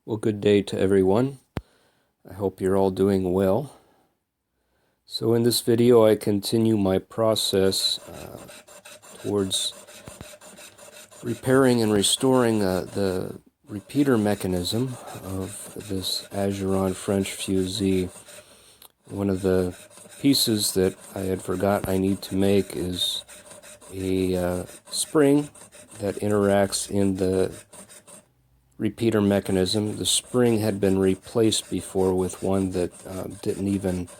Well, good day to everyone. I hope you're all doing well. So in this video, I continue my process towards repairing and restoring the repeater mechanism of this Ageron French fusee. One of the pieces that I had forgotten I need to make is a spring that interacts in the repeater mechanism. The spring had been replaced before with one that didn't even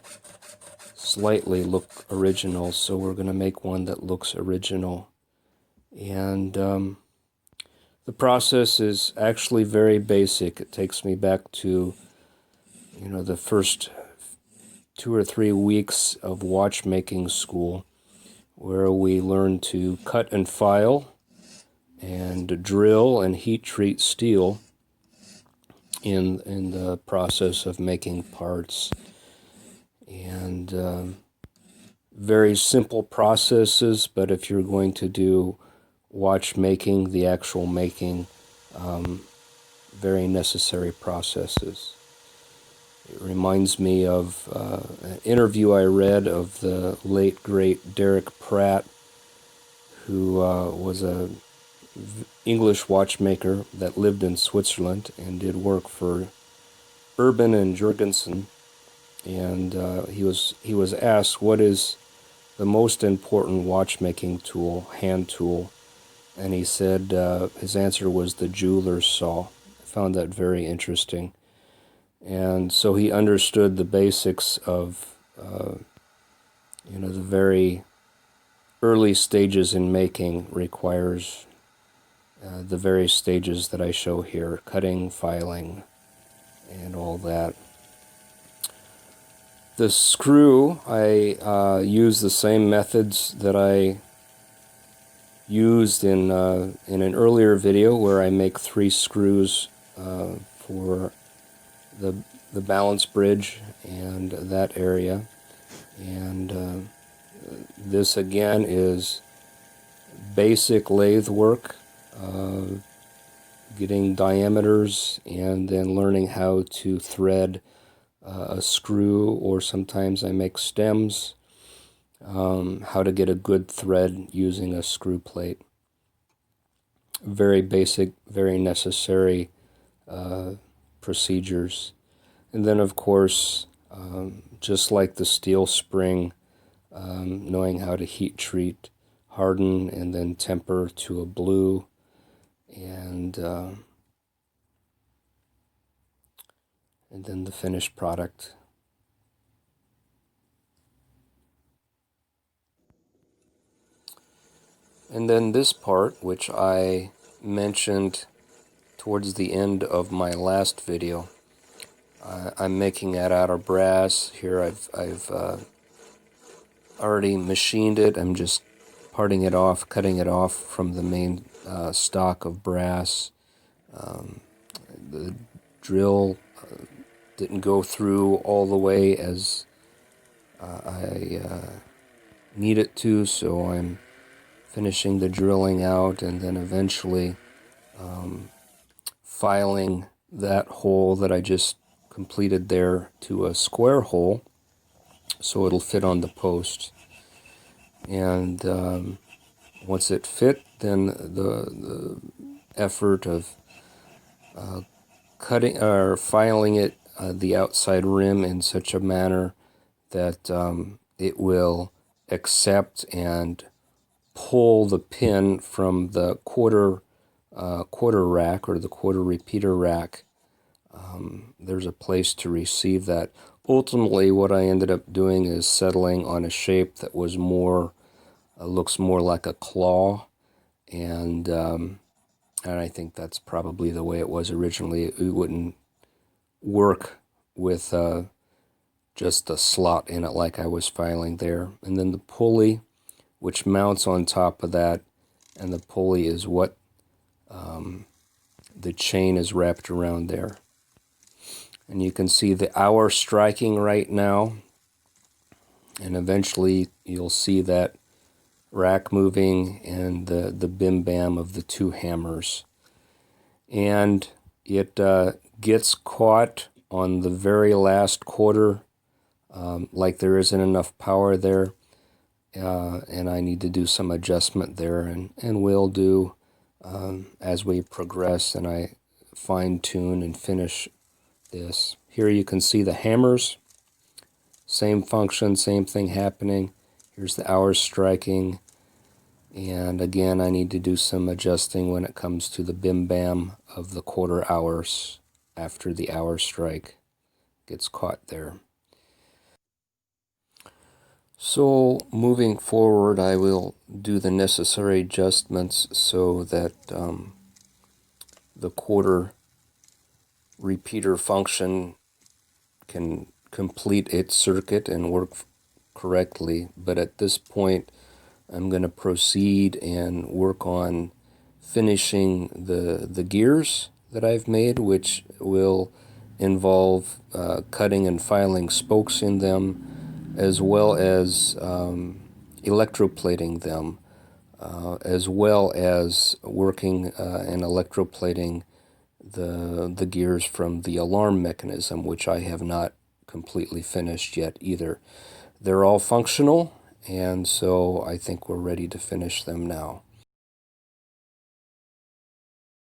slightly look original, so we're going to make one that looks original. And the process is actually very basic. It takes me back to, the first 2 or 3 weeks of watchmaking school, where we learn to cut and file and drill and heat treat steel in the process of making parts. And very simple processes, but if you're going to do watchmaking, the actual making, very necessary processes. It reminds me of an interview I read of the late, great Derek Pratt, who was a English watchmaker that lived in Switzerland and did work for Urban and Jorgensen. And he was asked, what is the most important watchmaking tool, hand tool? And he said his answer was the jeweler's saw. I found that very interesting. And so he understood the basics of the very early stages in making requires the various stages that I show here: cutting, filing, and all that. The screw, I use the same methods that I used in an earlier video, where I make 3 screws for the balance bridge and that area. And this again is basic lathe work, getting diameters and then learning how to thread a screw, or sometimes I make stems, how to get a good thread using a screw plate. Very basic, very necessary procedures. And then of course, just like the steel spring, knowing how to heat treat, harden, and then temper to a blue, and then the finished product. And then this part, which I mentioned towards the end of my last video, I'm making that out of brass. Here I've already machined it. I'm just parting it off, cutting it off from the main stock of brass. The drill didn't go through all the way as I need it to, so I'm finishing the drilling out and then eventually filing that hole that I just completed there to a square hole, so it'll fit on the post. And once it fit, then the effort of cutting or filing it, the outside rim, in such a manner that it will accept and pull the pin from the quarter rack, or the quarter repeater rack. There's a place to receive that. Ultimately, what I ended up doing is settling on a shape that was more, looks more like a claw, and I think that's probably the way it was originally. It wouldn't work with just a slot in it like I was filing there. And then the pulley, which mounts on top of that, and the pulley is what the chain is wrapped around there. And you can see the hour striking right now, and eventually you'll see that rack moving and the bim bam of the 2 hammers. And it gets caught on the very last quarter, like there isn't enough power there, and I need to do some adjustment there, and will do as we progress and I fine-tune and finish this. Here you can see the hammers. Same function, same thing happening. Here's the hours striking. And again, I need to do some adjusting when it comes to the bim-bam of the quarter hours after the hour strike gets caught there. So moving forward, I will do the necessary adjustments so that the quarter repeater function can complete its circuit and work correctly. But at this point, I'm going to proceed and work on finishing the gears that I've made, which will involve cutting and filing spokes in them, as well as electroplating them, as well as working and electroplating the gears from the alarm mechanism, which I have not completely finished yet either. They're all functional, and so I think we're ready to finish them now.